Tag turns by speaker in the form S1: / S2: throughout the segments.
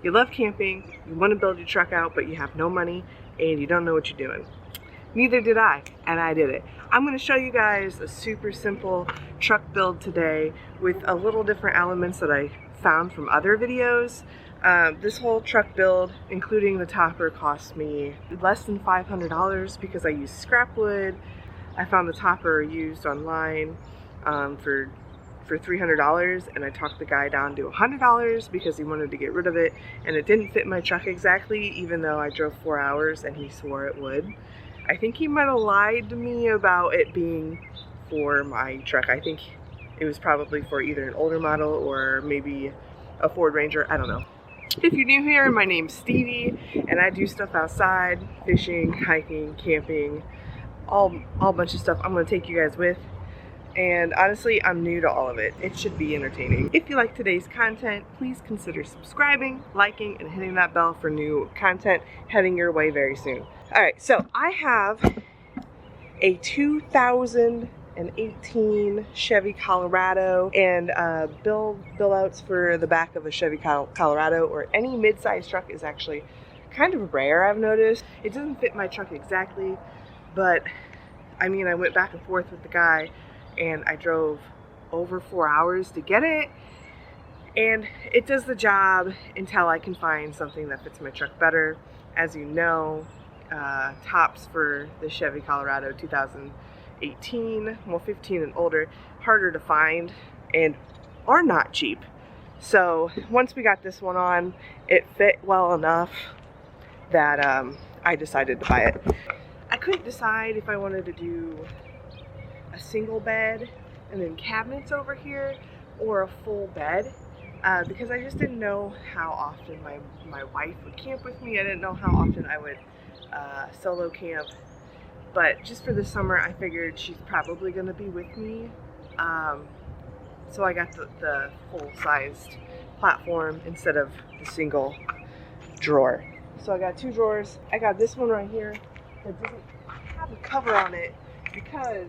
S1: You love camping, you want to build your truck out, but you have no money and you don't know what you're doing. Neither did I, and I did it. I'm going to show you guys a super simple truck build today with a little different elements that I found from other videos. This whole truck build, including the topper, cost me less than $500 because I used scrap wood. I found the topper used online for $300, and I talked the guy down to $100 because he wanted to get rid of it, and it didn't fit my truck exactly, even though I drove 4 hours and he swore it would. I think he might have lied to me about it being for my truck. I think it was probably for either an older model or maybe a Ford Ranger, I don't know. If you're new here, my name's Stevie, and I do stuff outside, fishing, hiking, camping, all bunch of stuff I'm gonna take you guys with. And honestly, I'm new to all of it. It should be entertaining. If you like today's content, please consider subscribing, liking, and hitting that bell for new content heading your way very soon. All right, so I have a 2018 Chevy Colorado, and build outs for the back of a Chevy Colorado or any mid-size truck is actually kind of rare, I've noticed. It doesn't fit my truck exactly, but I mean, I went back and forth with the guy and I drove over 4 hours to get it, and it does the job until I can find something that fits my truck better. As you know, tops for the Chevy Colorado 2018, well 15 and older, harder to find and are not cheap. So once we got this one on, it fit well enough that I decided to buy it. I couldn't decide if I wanted to do a single bed and then cabinets over here or a full bed because I just didn't know how often my wife would camp with me. I didn't know how often I would solo camp, but just for the summer I figured she's probably going to be with me, so I got the full-sized platform instead of the single drawer. So I got 2 drawers. I got this one right here that doesn't have a cover on it because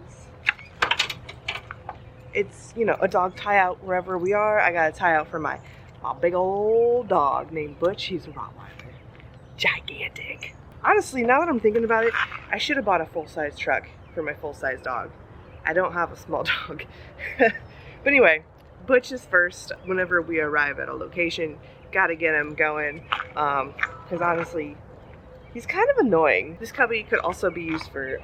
S1: it's, you know, a dog tie out wherever we are. I got a tie out for my big old dog named Butch. He's a Rottweiler. Gigantic. Honestly, now that I'm thinking about it, I should have bought a full-size truck for my full-size dog. I don't have a small dog. But anyway, Butch is first whenever we arrive at a location. Gotta get him going, because honestly, he's kind of annoying. This cubby could also be used for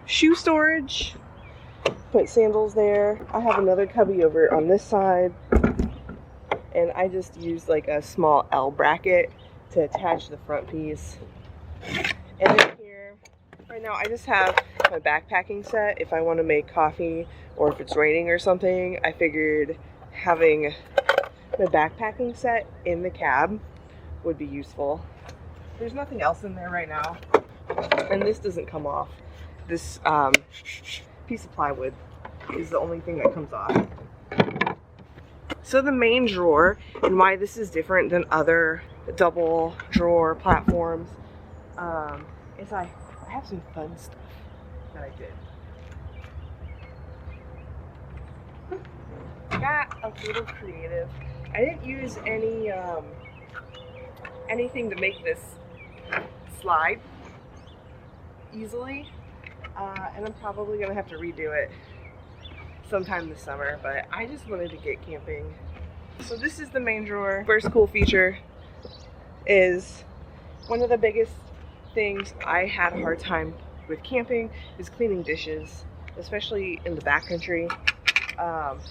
S1: shoe storage. Put sandals there. I have another cubby over on this side, and I just used like a small L bracket to attach the front piece. And then here, right now I just have my backpacking set if I want to make coffee or if it's raining or something. I figured having the backpacking set in the cab would be useful. There's nothing else in there right now, and this doesn't come off. This piece of plywood is the only thing that comes off. So the main drawer, and why this is different than other double drawer platforms, is I have some fun stuff that I did. Got a little creative. I didn't use any anything to make this slide easily, and I'm probably gonna have to redo it sometime this summer, but I just wanted to get camping. So this is the main drawer. First cool feature is one of the biggest things I had a hard time with camping is cleaning dishes, especially in the backcountry.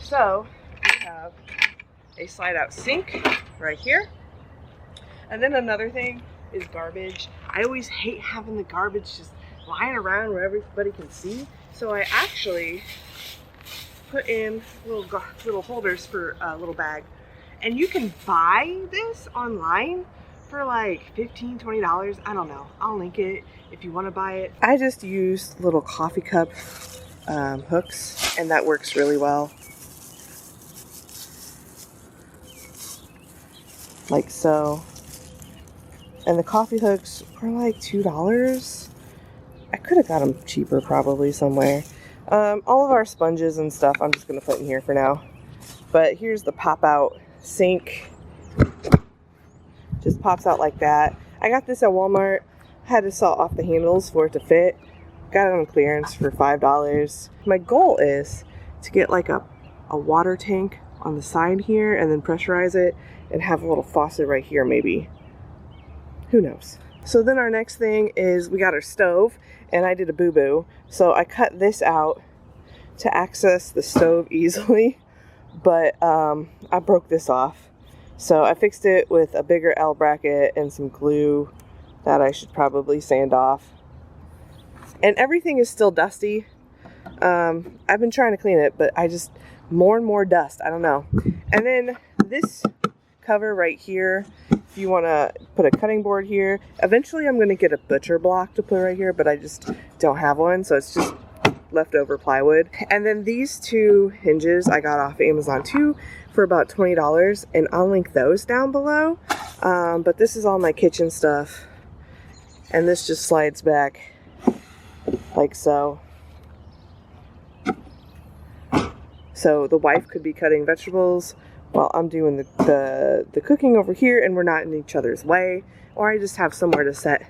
S1: So we have a slide out sink right here. And then another thing is garbage. I always hate having the garbage just lying around where everybody can see. So I actually put in little holders for a little bag. And you can buy this online for like $15, $20. I don't know. I'll link it if you want to buy it. I just used little coffee cup hooks, and that works really well. Like so. And the coffee hooks were like $2. I could have got them cheaper probably somewhere. All of our sponges and stuff I'm just going to put in here for now. But here's the pop-out sink. just pops out like that. I got this at Walmart. Had to saw off the handles for it to fit. Got it on clearance for $5. My goal is to get like a water tank on the side here and then pressurize it and have a little faucet right here maybe. Who knows? So then our next thing is we got our stove, and I did a boo-boo. So I cut this out to access the stove easily, but I broke this off. So I fixed it with a bigger L bracket and some glue that I should probably sand off. And everything is still dusty. I've been trying to clean it, but I just, more and more dust, I don't know. And then this cover right here, if you want to put a cutting board here, eventually I'm going to get a butcher block to put right here, but I just don't have one, so it's just leftover plywood. And then these two hinges I got off Amazon too for about $20, and I'll link those down below. But this is all my kitchen stuff, and this just slides back like so. So the wife could be cutting vegetables while I'm doing the cooking over here, and we're not in each other's way. Or I just have somewhere to set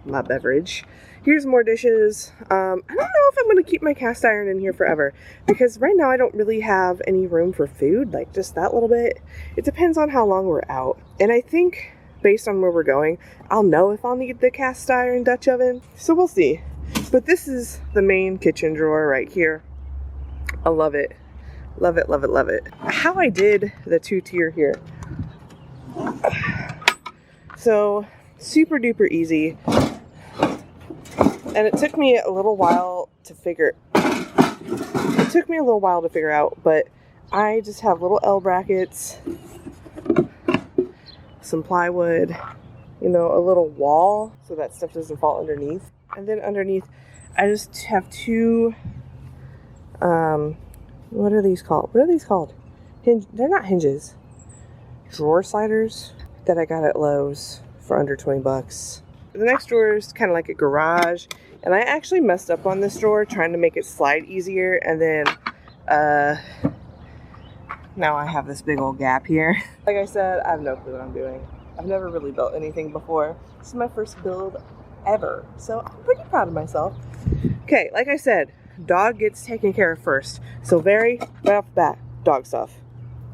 S1: my beverage. Here's more dishes. I don't know if I'm going to keep my cast iron in here forever, because right now I don't really have any room for food, like just that little bit. It depends on how long we're out. And I think based on where we're going, I'll know if I'll need the cast iron Dutch oven. So we'll see. But this is the main kitchen drawer right here. I love it. Love it, love it, love it. How I did the 2-tier here. So super duper easy. And it took me a little while to figure out, but I just have little L brackets, some plywood, you know, a little wall so that stuff doesn't fall underneath. And then underneath, I just have two, what are these called? What are these called? They're not hinges. Drawer sliders that I got at Lowe's for under 20 bucks. The next drawer is kind of like a garage, and I actually messed up on this drawer trying to make it slide easier, and then now I have this big old gap here. Like I said, I have no clue what I'm doing. I've never really built anything before. This is my first build ever, so I'm pretty proud of myself. Okay, like I said, dog gets taken care of first. So right off the bat, dog stuff.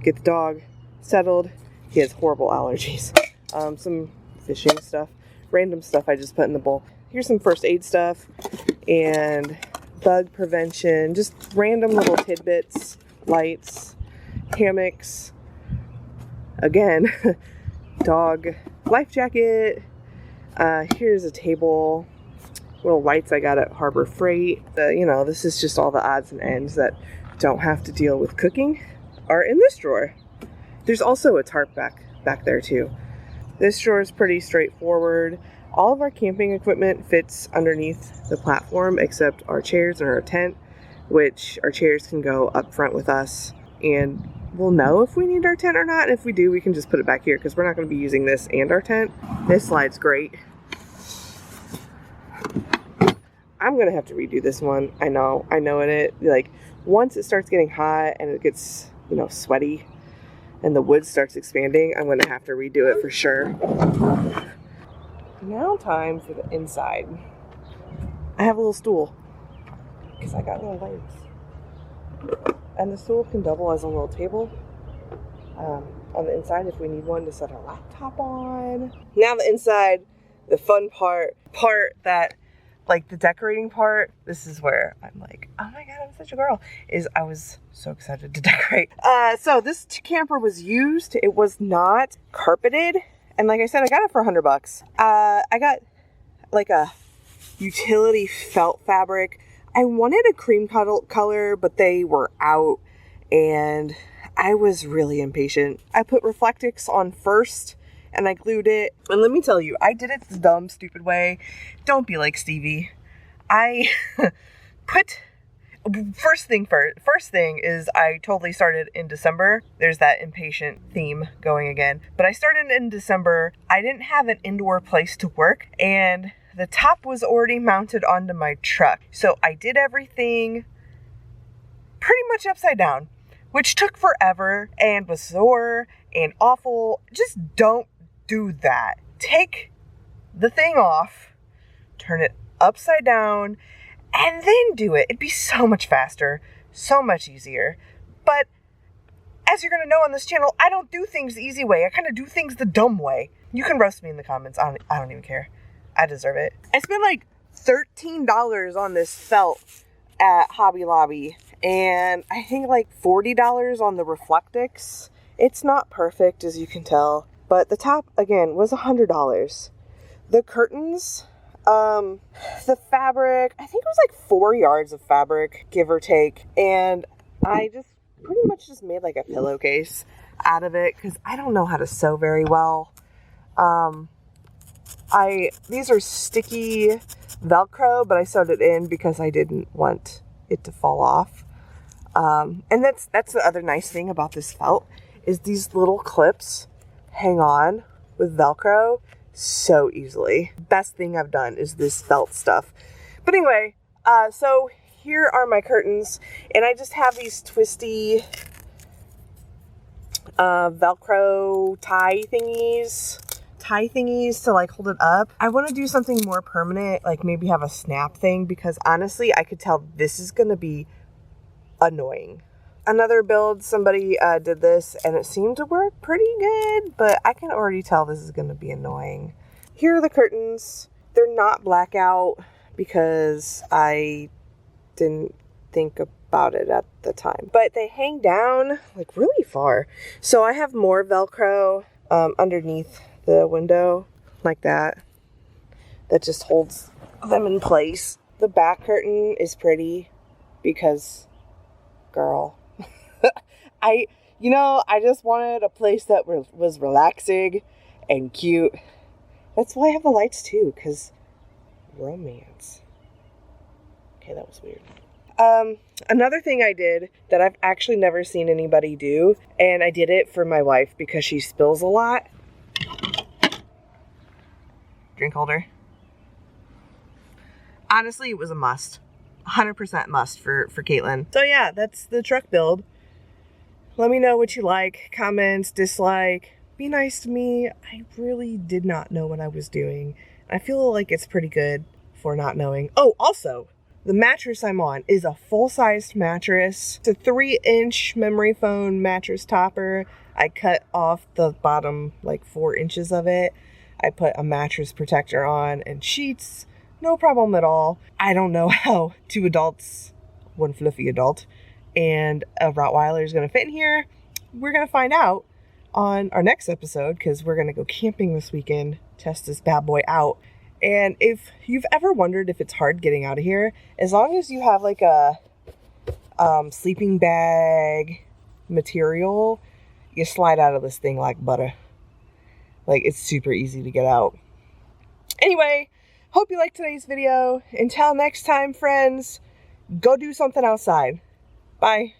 S1: Get the dog settled. He has horrible allergies. Some fishing stuff, random stuff I just put in the bowl. Here's some first aid stuff and bug prevention, just random little tidbits, lights, hammocks. Again, dog life jacket. Here's a table. Little lights I got at Harbor Freight. You know, this is just all the odds and ends that don't have to deal with cooking are in this drawer. There's also a tarp back there too. This drawer is pretty straightforward. All of our camping equipment fits underneath the platform except our chairs and our tent, which our chairs can go up front with us, and we'll know if we need our tent or not. And if we do, we can just put it back here because we're not going to be using this and our tent. This slide's great. I'm going to have to redo this one. I know it. Like, once it starts getting hot and it gets, you know, sweaty and the wood starts expanding, I'm going to have to redo it for sure. Now time for the inside. I have a little stool because I got no legs. And the stool can double as a little table on the inside if we need one to set our laptop on. Now the inside, the fun part that, like the decorating part, this is where I'm like, oh my god, I'm such a girl, is I was so excited to decorate. So this camper was used. It was not carpeted. And like I said, I got it for $100. I got like a utility felt fabric. I wanted a cream color, but they were out and I was really impatient. I put Reflectix on first and I glued it. And let me tell you, I did it the dumb, stupid way. Don't be like Stevie. I put, first thing is I totally started in December. There's that impatient theme going again. But I started in December. I didn't have an indoor place to work, and the top was already mounted onto my truck. So I did everything pretty much upside down, which took forever and was sore and awful. Just don't do that. Take the thing off, turn it upside down, and then do it. It'd be so much faster, so much easier. But as you're going to know on this channel, I don't do things the easy way. I kind of do things the dumb way. You can roast me in the comments. I don't even care. I deserve it. I spent like $13 on this felt at Hobby Lobby, and I think like $40 on the Reflectix. It's not perfect, as you can tell, but the top, again, was $100. The curtains, the fabric, I think it was like 4 yards of fabric, give or take, and I just pretty much just made like a pillowcase out of it, because I don't know how to sew very well. These are sticky Velcro, but I sewed it in because I didn't want it to fall off. And that's the other nice thing about this felt, is these little clips hang on with Velcro so easily. Best thing I've done is this felt stuff. But anyway, so here are my curtains, and I just have these twisty Velcro tie thingies to like hold it up. I want to do something more permanent, like maybe have a snap thing, because honestly I could tell this is gonna be annoying. Another build, somebody did this and it seemed to work pretty good, but I can already tell this is gonna be annoying. Here are the curtains. They're not blackout because I didn't think about it at the time, but they hang down like really far. So I have more Velcro underneath the window like that just holds them in place. The back curtain is pretty because, girl, I just wanted a place that was relaxing and cute. That's why I have the lights too, because romance. Okay, that was weird. Another thing I did that I've actually never seen anybody do, and I did it for my wife because she spills a lot. Drink holder. Honestly, it was a must. 100% must for Caitlin. So yeah, that's the truck build. Let me know what you like, comments, dislike. Be nice to me. I really did not know what I was doing. I feel like it's pretty good for not knowing. Oh, also, the mattress I'm on is a full-sized mattress. It's a 3-inch memory foam mattress topper. I cut off the bottom like 4 inches of it. I put a mattress protector on and sheets. No problem at all. I don't know how 2 adults, 1 fluffy adult, and a Rottweiler is going to fit in here. We're going to find out on our next episode, because we're going to go camping this weekend, test this bad boy out. And if you've ever wondered if it's hard getting out of here, as long as you have like a sleeping bag material, you slide out of this thing like butter. Like, it's super easy to get out. Anyway, hope you liked today's video. Until next time, friends, go do something outside. Bye.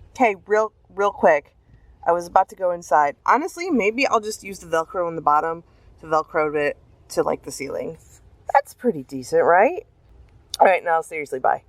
S1: Okay, real quick. I was about to go inside. Honestly, maybe I'll just use the Velcro on the bottom to Velcro it to like the ceiling. That's pretty decent, right? All right, now seriously, bye.